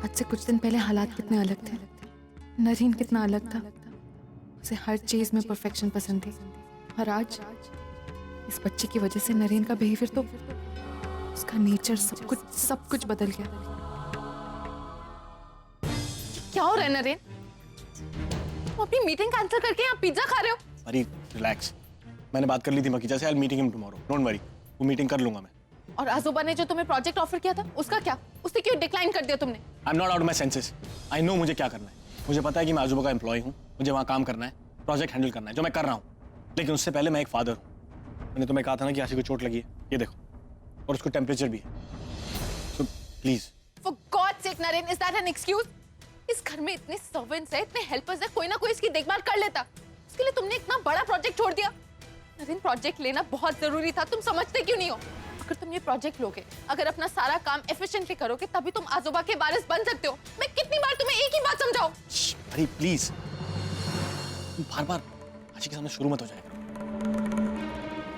आज से कुछ दिन पहले हालात कितने अलग थे। नरीन कितना अलग था। उसे हर चीज में परफेक्शन पसंद थी। और आज इस बच्चे की वजह से नरीन का बिहेवियर तो, उसका नेचर, सब कुछ बदल गया। क्या हो रहा है नरेन? तुम अपनी मीटिंग कैंसिल करके यहाँ पिज्जा खा रहे हो? अरे रिलैक्स, मैंने बात कर ली थी मकीजा से। I will meeting him tomorrow, don't worry, वो मीटिंग कर लूंगा मैं। और आजोबा ने जो तुम्हें प्रोजेक्ट ऑफर किया था उसका क्या? उससे क्यों डिक्लाइन कर दिया तुमने? I am not out my senses. I know मुझे क्या करना है। मुझे पता है कि मैं आजूबा का एम्प्लॉय हूँ, मुझे वहाँ काम करना है, प्रोजेक्ट हैंडल करना है, जो मैं कर रहा हूँ। लेकिन उससे पहले मैं एक फादर हूँ। मैंने तुम्हें कहा था ना कि आशी को चोट लगी है, ये देखो, और उसको टेम्परेचर भी है। So please. For God's sake, Naren, is that an excuse? इस घर में इतने सर्वेंट्स हैं, इतने हेल्पर्स हैं, कोई ना कोई इसकी देखभाल कर लेता। इसके लिए तुमने इतना बड़ा प्रोजेक्ट छोड़ दिया। नरेन, प्रोजेक्ट लेना बहुत जरूरी था, तुम समझते क्यों नहीं हो? अगर तुम ये प्रोजेक्ट लोगे, अगर अपना सारा काम एफिशिएंटली करोगे, तभी तुम आजोबा के वारिस बन सकते हो। मैं कितनी बार तुम्हें एक ही बात समझाऊं? अरे प्लीज, बार बार आशी के सामने शुरू मत हो जाएगा।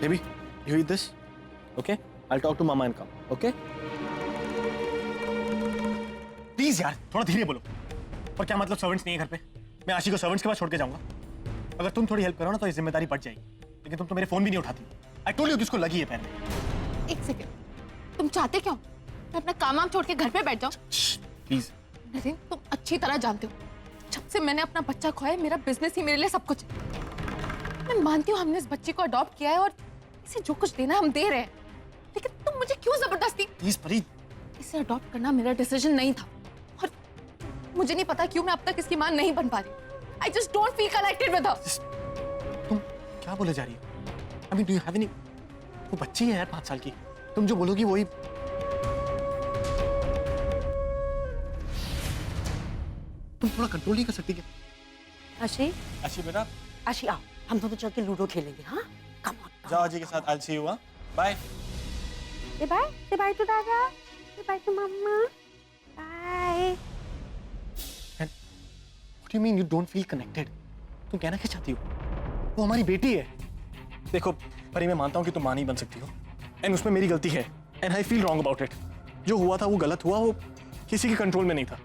Baby, you eat this, okay? I will talk to mama and come, okay? Please यार, थोड़ा धीरे बोलो। और क्या मतलब सर्वेंट्स नहीं है घर पे? मैं आशी को सर्वेंट्स के पास छोड़ के जाऊंगा? अगर तुम थोड़ी हेल्प करो ना तो ये जिम्मेदारी बढ़ जाएगी। लेकिन तुम तो मेरे फोन भी नहीं उठाती। आई टोल्ड यू किसको लगी है पैर में। एक सेकंड, तुम चाहते क्यों मैं अपना काम छोड़ के घर पे बैठ जाऊं? प्लीज। नरेन, तुम अच्छी तरह जानते हो, जब से मैंने अपना बच्चा खोया, मेरा बिजनेस ही मेरे लिए सब कुछ है। मैं मानती हूँ हमने इस बच्चे को अडॉप्ट किया है और इसे जो कुछ देना हम दे रहे हैं, लेकिन तुम मुझे क्यों जबरदस्ती? प्लीज परी, इसे अडॉप्ट करना मेरा डिसीजन नहीं था और मुझे नहीं पता क्यों मैं अब तक इसकी मां नहीं बन पा रही। I just don't feel connected with her. तुम क्या बोले जा रही हो? I mean, do you have any? वो बच्ची है यार 5 साल की, तुम जो बोलोगी वही। तुम थोड़ा कंट्रोल नहीं कर सकती क्या? आशी, आशी बेटा, आशी आओ, हम दोनों चल के लूडो खेलेंगे। हाँ, कम ऑन। जाओ आजी के साथ। I will see you. Bye. Say bye to Dada. Say bye to Mama. Bye. What do you mean you don't feel connected? तुम कहना क्या चाहती हो? वो हमारी बेटी है। देखो परी, मैं मानता हूँ कि तुम मां नहीं बन सकती हो, एंड उसमें मेरी गलती है, and I feel wrong about it. जो हुआ था वो गलत हुआ, वो किसी के कंट्रोल में नहीं था।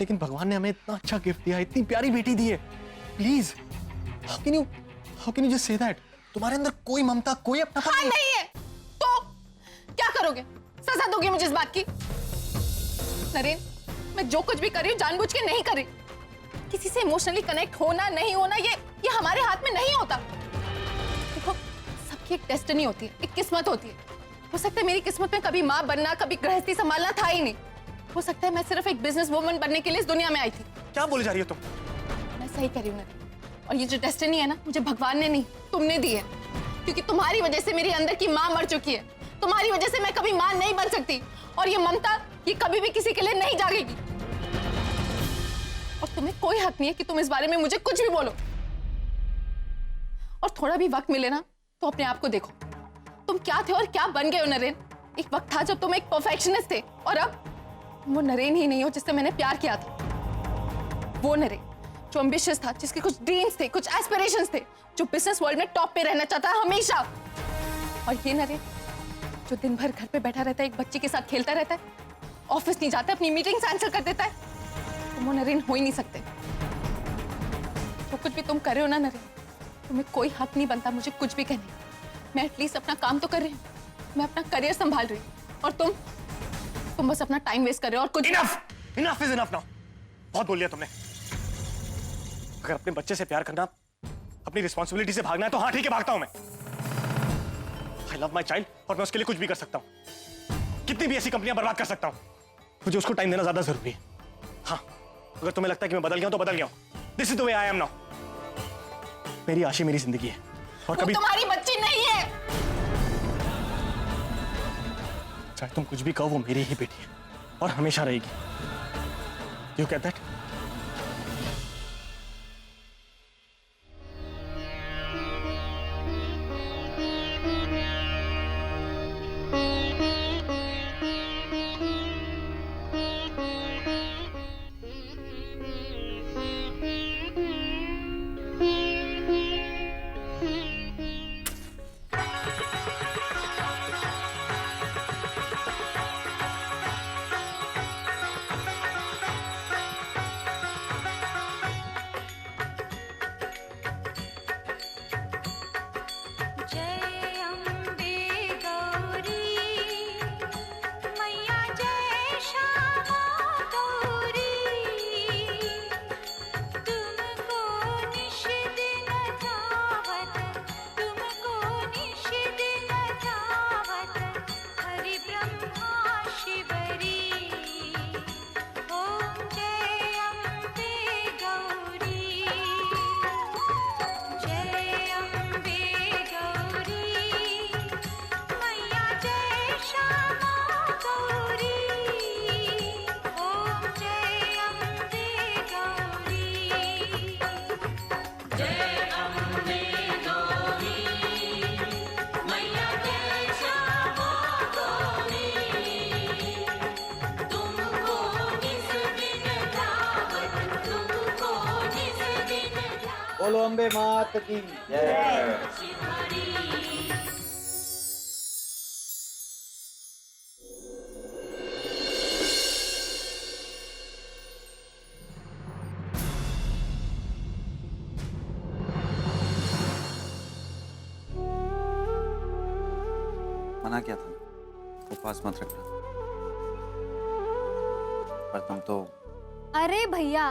लेकिन भगवान ने हमें इतना अच्छा गिफ्ट दिया, इतनी प्यारी बेटी दी है। Please, how can you just say that? तुम्हारे अंदर कोई ममता, कोई अपना हाँ, नहीं है तो क्या करोगे? सजा दोगे मुझे इस बात की? नरेन, मैं जो कुछ भी कर रही हूँ जानबूझ के नहीं कर रही। किसी से इमोशनली कनेक्ट होना नहीं होना ये हमारे हाथ में नहीं होता। देखो, सबकी एक डेस्टिनी होती है, एक किस्मत होती है। हो सकता है मेरी किस्मत में कभी माँ बनना, कभी गृहस्थी संभालना था ही नहीं। हो सकता है मैं सिर्फ एक बिजनेस वुमन बनने के लिए इस दुनिया में आई थी। क्या बोले जा रही हो तुम? मैं सही कह रही हूँ नरेन, और ये जो डेस्टिनी है ना, मुझे भगवान ने नहीं, तुमने दी है। क्योंकि तुम्हारी वजह से मेरे अंदर की माँ मर चुकी है। तुम्हारी वजह से मैं कभी माँ नहीं बन सकती, और ये ममता, ये कभी भी किसी के लिए नहीं जागेगी। और तुम्हें कोई हक नहीं है कि तुम इस बारे में मुझे कुछ भी बोलो। और थोड़ा भी वक्त मिले ना तो अपने आप को देखो, तुम क्या थे और क्या बन गए हो नरेन। एक वक्त था जब तुम एक परफेक्शनिस्ट थे, और अब वो नरेन ही नहीं हो जिससे मैंने प्यार किया था। वो नरेन जो एम्बिशियस था, जिसके कुछ ड्रीम्स थे, कुछ एस्पिरेशंस थे, जो बिजनेस वर्ल्ड में टॉप पे रहना चाहता है हमेशा। और ये नरेन जो दिन भर घर पे बैठा रहता है, एक बच्चे के साथ खेलता रहता है, ऑफिस नहीं जाता, अपनी मीटिंग कैंसिल कर देता है। तुम वो नरेन हो ही नहीं सकते। जो कुछ भी तुम कर रहे हो ना नरेन, तुम्हें कोई हक नहीं बनता मुझे कुछ भी कहने। मैं एटलीस्ट अपना काम तो कर रही हूँ, मैं अपना करियर संभाल रही हूँ, और तुम बस अपना टाइम वेस्ट कर रहे हो और कुछ। Enough is enough now. बहुत बोल लिया तुमने। अगर अपने बच्चे से प्यार करना, अपनी रिस्पॉन्सिबिलिटी से भागना है तो हाँ ठीक है, भागता हूं मैं। I love my child, और मैं उसके लिए कुछ भी कर सकता हूं। कितनी भी ऐसी कंपनियां बर्बाद कर सकता हूं। मुझे उसको टाइम देना ज्यादा जरूरी है। हाँ, अगर तुम्हें लगता है कि मैं बदल गया हूं तो बदल गया हूं। This is the way I am now. मेरी आशी मेरी जिंदगी है, और कभी तुम्हारी बच्ची नहीं है। चाहे तुम कुछ भी कहो, वो मेरी ही बेटी है और हमेशा रहेगी। You get that? बोलो अम्बे मात की जय। मना किया था, उपवास मत रखना, पर तुम तो। अरे भैया,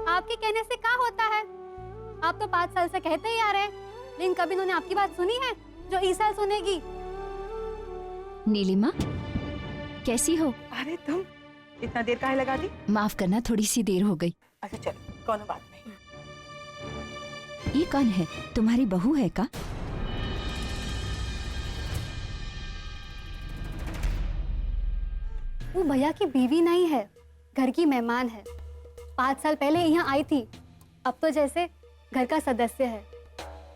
आपके कहने से क्या होता है? आप तो 5 साल से कहते ही आ रहे हैं, लेकिन कभी उन्होंने आपकी बात सुनी है जो इस साल सुनेगी? नीलिमा, कैसी हो? अरे तुम इतना देर काहे लगा दी? माफ करना, थोड़ी सी देर हो गई। अच्छा चलो, कोनो बात नहीं। ये कौन है? तुम्हारी बहू है का? वो भैया की बीवी नहीं है, घर की मेहमान है। 5 साल पहले यहाँ आई थी, अब तो जैसे घर का सदस्य है।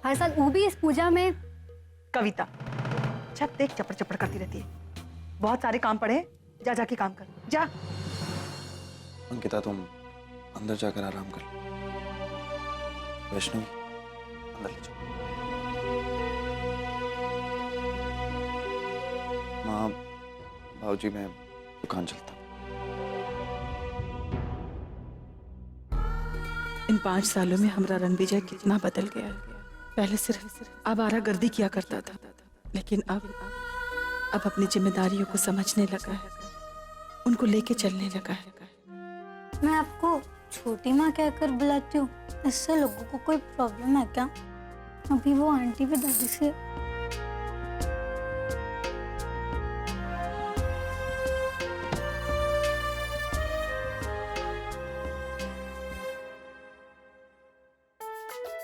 हर साल वो भी इस पूजा में। कविता, छत देख चपड़ चपड़ करती रहती है। बहुत सारे काम पड़े, जा जाके काम कर, जा। अंकिता, तुम अंदर जाकर आराम कर। वैष्णवी, अंदर ले जाओ। माँ, भाऊजी, मैं दुकान चलता हूँ। इन 5 सालों में हमारा रणविजय कितना बदल गया है। पहले सिर्फ आवारागर्दी किया करता था, लेकिन अब अपनी जिम्मेदारियों को समझने लगा है, उनको लेके चलने लगा है। मैं आपको छोटी माँ कहकर बुलाती हूँ, इससे लोगों को कोई प्रॉब्लम है क्या? अभी वो आंटी भी दादी से।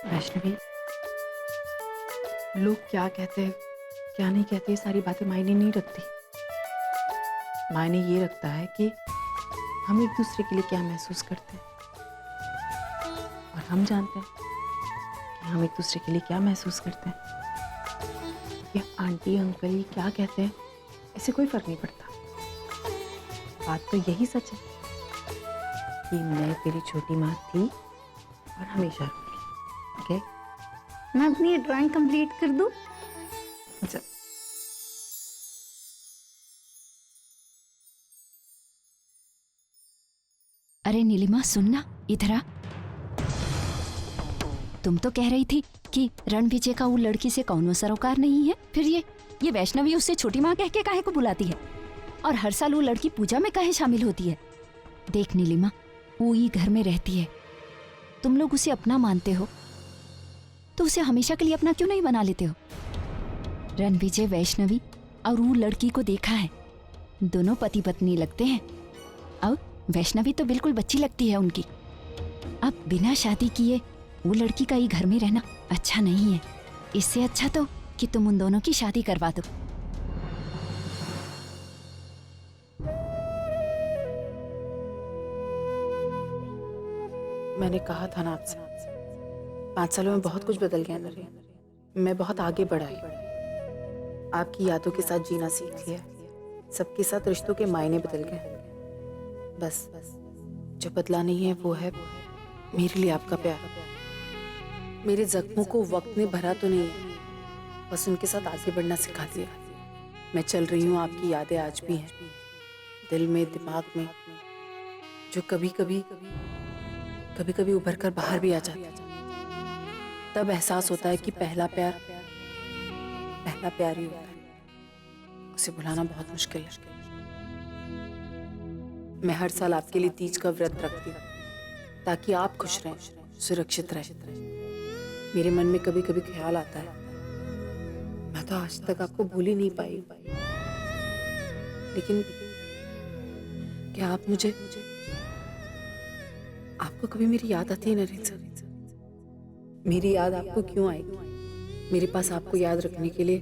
वैष्णवी, लोग क्या कहते हैं क्या नहीं कहते, सारी बातें मायने नहीं रखती। मायने ये रखता है कि हम एक दूसरे के लिए क्या महसूस करते हैं, और हम जानते हैं कि हम एक दूसरे के लिए क्या महसूस करते हैं। ये आंटी अंकल ये क्या कहते हैं, ऐसे कोई फर्क नहीं पड़ता। बात तो यही सच है कि मैं तेरी छोटी माँ थी और हमेशा रहूंगी। ओके? मैं अपनी ड्राइंग कंप्लीट कर दूं? अच्छा, अरे नीलिमा, सुनना, इधर आ। तुम तो कह रही थी कि रणविजय का वो लड़की से कौनो सरोकार नहीं है, फिर ये वैष्णवी उससे छोटी माँ कह के काहे को बुलाती है, और हर साल वो लड़की पूजा में काहे शामिल होती है? देख नीलिमा, वो ही घर में रहती है, तुम लोग उसे अपना मानते हो, तो उसे हमेशा के लिए अपना क्यों नहीं बना लेते हो? रणविजय वैष्णवी और वो लड़की को देखा है, दोनों पति पत्नी लगते हैं। अब वैष्णवी तो बिल्कुल बच्ची लगती है उनकी। अब बिना शादी किए वो लड़की का ही घर में रहना अच्छा नहीं है। इससे अच्छा तो कि तुम उन दोनों की शादी करवा दो। मैंने कहा था ना आपसे, 5 सालों में बहुत कुछ बदल गया नरेन। मैं बहुत आगे बढ़ा ही, आपकी यादों के साथ जीना सीख लिया, सबके साथ रिश्तों के मायने बदल गए। बस जो बदला नहीं है वो है मेरे लिए आपका प्यार। मेरे जख्मों को वक्त ने भरा तो नहीं है, बस उनके साथ आगे बढ़ना सिखा दिया। मैं चल रही हूँ, आपकी यादें आज भी हैं दिल में, दिमाग में, जो कभी कभी उभर कर बाहर भी आ जाती है। तब एहसास होता है कि पहला प्यार ही होता है, उसे भुलाना बहुत मुश्किल है। मैं हर साल आपके लिए तीज का व्रत रखती हूँ ताकि आप खुश रहें, सुरक्षित रहें। मेरे मन में कभी कभी ख्याल आता है, मैं तो आज तक आपको भूल ही नहीं पाई, लेकिन क्या आप मुझे, आपको कभी मेरी याद आती है नरेन सर? मेरी याद आपको क्यों आएगी? मेरे पास आपको याद रखने के लिए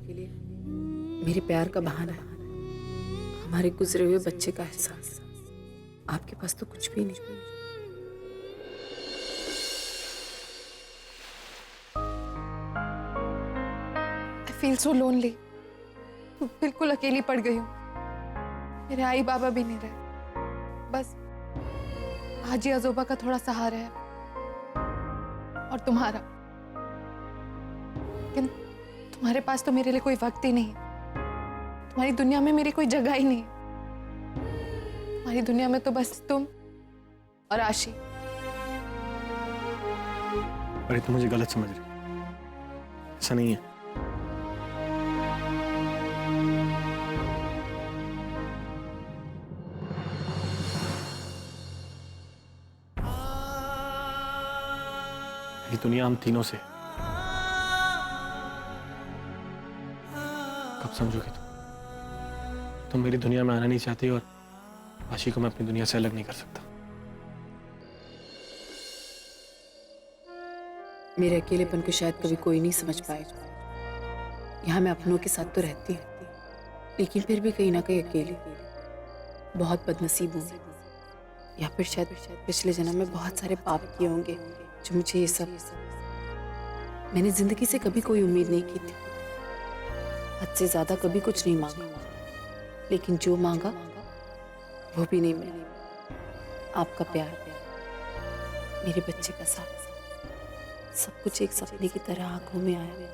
मेरे प्यार का बहाना है, हमारे गुजरे हुए बच्चे का एहसास। आपके पास तो कुछ भी नहीं। I feel so lonely. बिल्कुल अकेली पड़ गई हूँ। मेरे आई बाबा भी नहीं रहे, बस हाजी अजोबा का थोड़ा सहारा है। और तुम्हारा। लेकिन तुम्हारे पास तो मेरे लिए कोई वक्त ही नहीं है। तुम्हारी दुनिया में मेरी कोई जगह ही नहीं है। तुम्हारी दुनिया में तो बस तुम और आशी। अरे तुम मुझे गलत समझ रही, ऐसा नहीं है। ये दुनिया हम तीनों से। कब समझोगे तुम मेरी दुनिया में आना नहीं चाहती और आशी को मैं अपनी दुनिया से अलग नहीं कर सकता। मेरे अकेलेपन को शायद कभी कोई नहीं समझ पाएगा। यहाँ मैं अपनों के साथ तो रहती हूँ, लेकिन फिर भी कहीं ना कहीं अकेली। बहुत बदनसीब हूँ, या फिर शायद पिछले जन्म में बहुत सारे पाप किए होंगे जो मुझे ये सब। मैंने जिंदगी से कभी कोई उम्मीद नहीं की थी, हद से ज्यादा कभी कुछ नहीं मांगा, लेकिन जो मांगा वो भी नहीं मिला। आपका प्यार, मेरे बच्चे का साथ, सब कुछ एक सपने की तरह आंखों में आया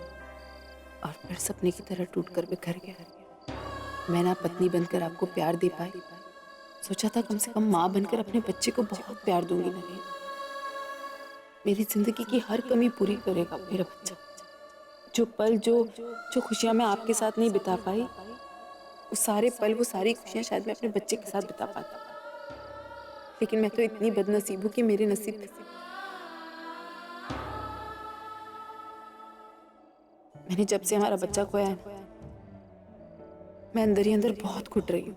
और फिर सपने की तरह टूटकर बिखर गया। मैं ना पत्नी बनकर आपको प्यार दे पाई, सोचा था कम से कम माँ बनकर अपने बच्चे को बहुत प्यार दूंगी। नहीं, मेरी जिंदगी की हर कमी पूरी करेगा मेरा बच्चा। जो पल जो खुशियां मैं आपके साथ नहीं बिता पाई, वो सारे पल, वो सारी खुशियां शायद मैं अपने बच्चे के साथ बिता पाता। लेकिन मैं तो इतनी बदनसीब हूँ कि मेरे नसीब में मैंने जब से हमारा बच्चा खोया है, मैं अंदर ही अंदर बहुत घुट रही हूँ।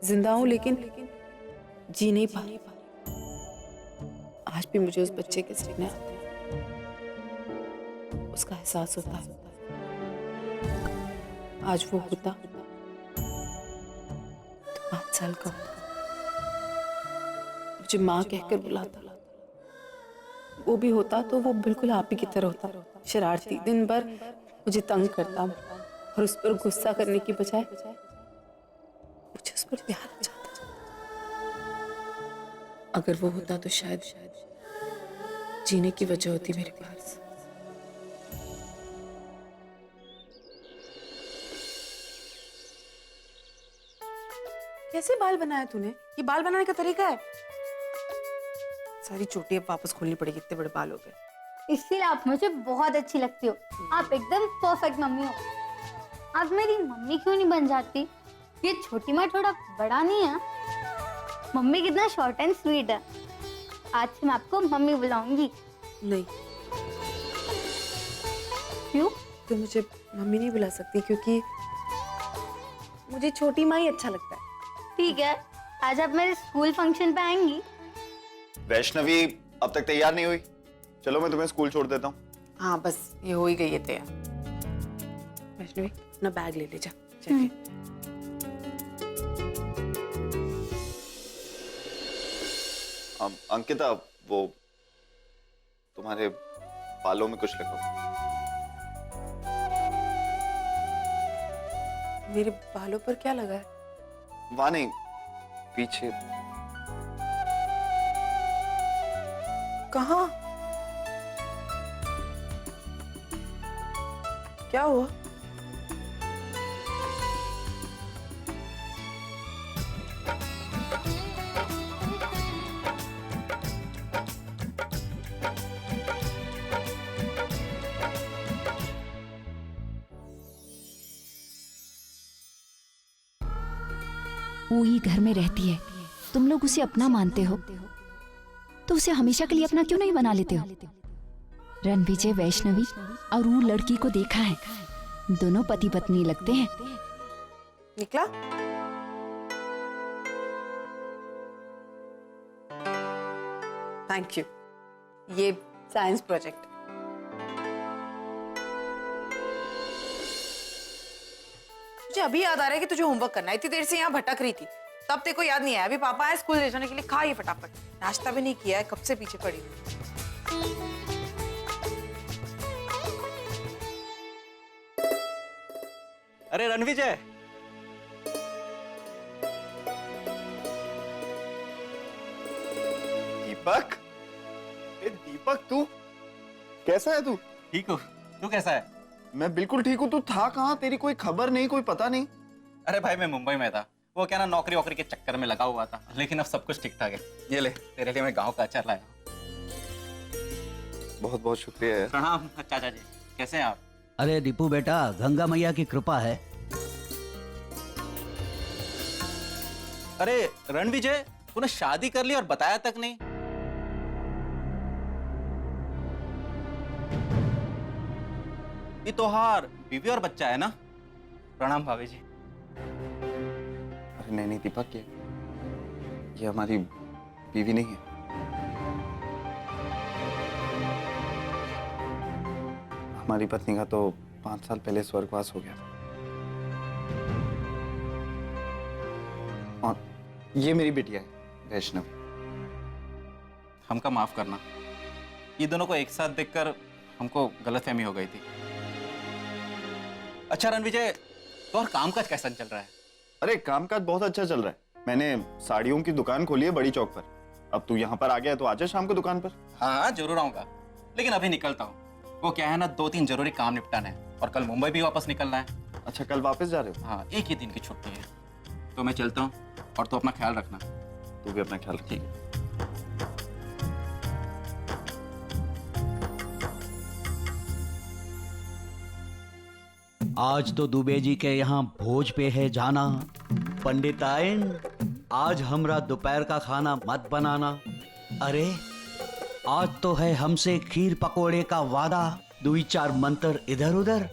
जिंदा हूँ लेकिन जी नहीं पा। आज भी मुझे उस बच्चे के सपने आते हैं, उसका एहसास होता है। आज वो होता तो 5 साल का होता, मुझे माँ कहकर बुलाता। वो भी होता तो वो बिल्कुल आप ही की तरह होता, शरारती, दिन भर मुझे तंग करता और उस पर गुस्सा करने की बजाय मुझे उस पर प्यार हो जाता। अगर वो होता तो शायद जीने की वजह होती मेरे पास। कैसे बाल बनाया तूने? ये बाल बनाने का तरीका है? सारी चोटी अब वापस खोलनी पड़ेगी, इतने बड़े बाल हो गए। इसलिए आप मुझे बहुत अच्छी लगती हो। आप एकदम परफेक्ट मम्मी हो। आप मेरी मम्मी क्यों नहीं बन जाती? ये छोटी माँ थोड़ा बड़ा नहीं है? मम्मी कितना शॉर्ट एंड स्वीट है। आज से मैं आपको मम्मी बुलाऊंगी। नहीं, क्यों? तो मुझे मम्मी नहीं बुला सकती क्योंकि मुझे छोटी माँ ही अच्छा लगता है। ठीक है, आज आप मेरे स्कूल फंक्शन पे आएंगी? वैष्णवी अब तक तैयार नहीं हुई, चलो मैं तुम्हें स्कूल छोड़ देता हूँ। हाँ बस ये हो ही गई है तैयार। वैष्णवी अपना बैग ले ले जा, जाके। अंकिता, वो तुम्हारे बालों में कुछ लिखो। मेरे बालों पर क्या लगा है? वहां नहीं, पीछे। कहाँ? क्या हुआ? वो ही घर में रहती है, तुम लोग उसे अपना मानते हो, तो उसे हमेशा के लिए अपना क्यों नहीं बना लेते हो? रणविजय वैष्णवी और वो लड़की को देखा है, दोनों पति पत्नी लगते हैं। निकला? Thank you. ये साइंस प्रोजेक्ट मुझे अभी याद आ रहा है कि तुझे होमवर्क करना है। इतनी देर से यहाँ भटक रही थी, तब तेरे को याद नहीं आया। अभी पापा आए स्कूल ले जाने के लिए, खा ये फटाफट। नाश्ता भी नहीं किया है, कब से पीछे पड़ी हूँ। अरे रणविजय, दीपक, ए दीपक तू कैसा है तू? ठीक हो? तू कैसा है? मैं बिल्कुल ठीक हूँ। तू था कहाँ? तेरी कोई खबर नहीं, कोई पता नहीं। अरे भाई मैं मुंबई में था, वो क्या ना नौकरी वोकरी के चक्कर में लगा हुआ था, लेकिन अब सब कुछ ठीक ठाक है। ये ले तेरे लिए मैं गाँव का अचार लाया हूँ। बहुत बहुत शुक्रिया यार। प्रणाम चाचा जी, कैसे हैं आप? अरे दीपू बेटा, गंगा मैया की कृपा है। अरे रणविजय, तूने शादी कर ली और बताया तक नहीं। ये तोहार बीवी और बच्चा है ना? प्रणाम भाभी जी। अरे नहीं दीपक, ये हमारी बीवी नहीं है। हमारी पत्नी का तो 5 साल पहले स्वर्गवास हो गया था। और ये मेरी बिटिया है वैष्णवी। हमका माफ करना, ये दोनों को एक साथ देखकर हमको गलतफहमी हो गई थी। अच्छा रणविजय, तो और कामकाज कैसा चल रहा है? अरे कामकाज बहुत अच्छा चल रहा है। मैंने साड़ियों की दुकान खोली है बड़ी चौक पर। अब तू यहाँ पर आ गया तो आजा शाम को दुकान पर। हाँ जरूर आऊंगा, लेकिन अभी निकलता हूँ। वो क्या है ना, 2-3 जरूरी काम निपटाना है और कल मुंबई भी वापस निकलना है। अच्छा, कल वापस जा रहे हो? हाँ, एक ही दिन की छुट्टी है, तो मैं चलता हूँ। और तू अपना ख्याल रखना। तू भी अपना ख्याल रख। ठीक है। आज तो दुबे जी के यहाँ भोज पे है जाना। पंडिताइन, आज हमरा दोपहर का खाना मत बनाना। अरे आज तो है हमसे खीर पकोड़े का वादा। 2-4 मंत्र इधर उधर,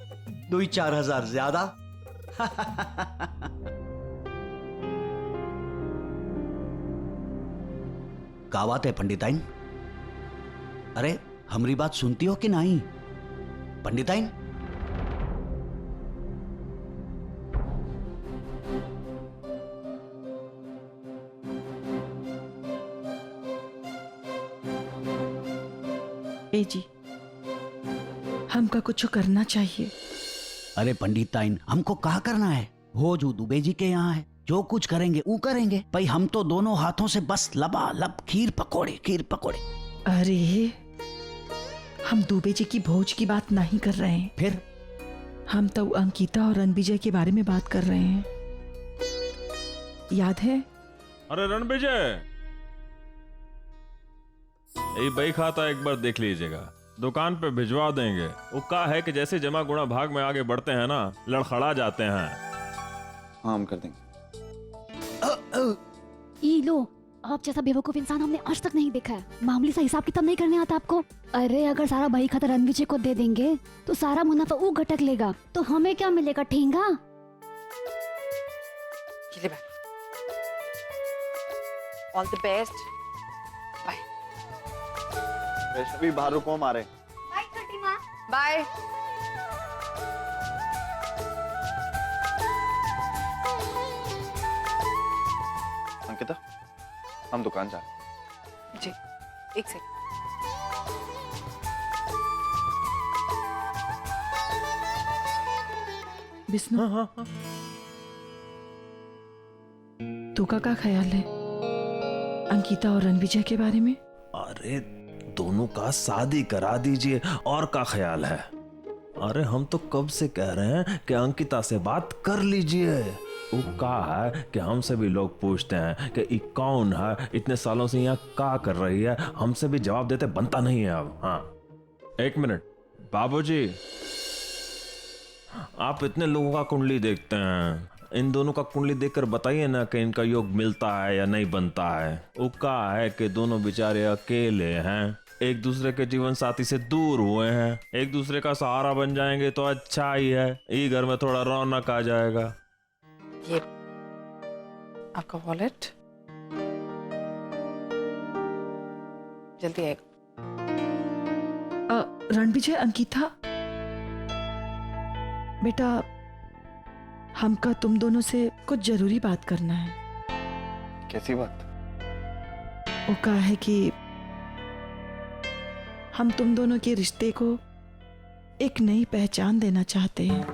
2-4 हजार ज्यादा। क्या बात है पंडिताइन? अरे हमारी बात सुनती हो कि नहीं पंडिताइन? ए जी, हमका कुछ करना चाहिए। अरे पंडिताइन, हमको क्या करना है? भोज दुबे जी के यहाँ है, जो कुछ करेंगे वो करेंगे। भाई हम तो दोनों हाथों से बस लबालब खीर पकोड़े, खीर पकोड़े। अरे हम दुबे जी की भोज की बात नहीं कर रहे हैं। फिर हम तो अंकिता और रणविजय के बारे में बात कर रहे हैं, याद है? अरे रणविजय, यही बही खाता एक बार देख लीजिएगा, दुकान पे भिजवा देंगे। वो क्या है कि जैसे जमा गुणा भाग में आगे बढ़ते हैं ना, लड़खड़ा जाते हैं। हाँ हम कर देंगे। ई लो, आप जैसा बेवकूफ इंसान हमने आज तक नहीं देखा है। मामूली सा हिसाब किताब नहीं करने आता आपको? अरे अगर सारा बही खाता रणविजय को दे देंगे तो सारा मुनाफा वो घटक लेगा, तो हमें क्या मिलेगा? ठेंगा। All the best. वैष्णवी बाहर रुको, हम आ रहे हैं। बाय छोटी माँ। बाय। अंकिता, हम दुकान जा रहे हैं। जी, एक सेकंड। विष्णु, तू का क्या ख्याल है अंकिता और रणविजय के बारे में? अरे दोनों का शादी करा दीजिए, और का ख्याल है? अरे हम तो कब से कह रहे हैं कि अंकिता से बात कर लीजिए। वो कहा है कि हमसे भी लोग पूछते हैं कि ये कौन है, इतने सालों से यहाँ क्या कर रही है, हमसे भी जवाब देते बनता नहीं है अब। हाँ एक मिनट बाबूजी, आप इतने लोगों का कुंडली देखते हैं, इन दोनों का कुंडली देखकर बताइए ना कि इनका योग मिलता है या नहीं बनता है। वो कहा है कि दोनों बेचारे अकेले हैं, एक दूसरे के जीवन साथी से दूर हुए हैं, एक दूसरे का सहारा बन जाएंगे तो अच्छा ही है, ये घर में थोड़ा रौनक आ जाएगा। ये आपका वॉलेट, जल्दी आएगा। रणविजय, अंकिता बेटा, हमका तुम दोनों से कुछ जरूरी बात करना है। कैसी बात? वो कहा है कि हम तुम दोनों के रिश्ते को एक नई पहचान देना चाहते हैं।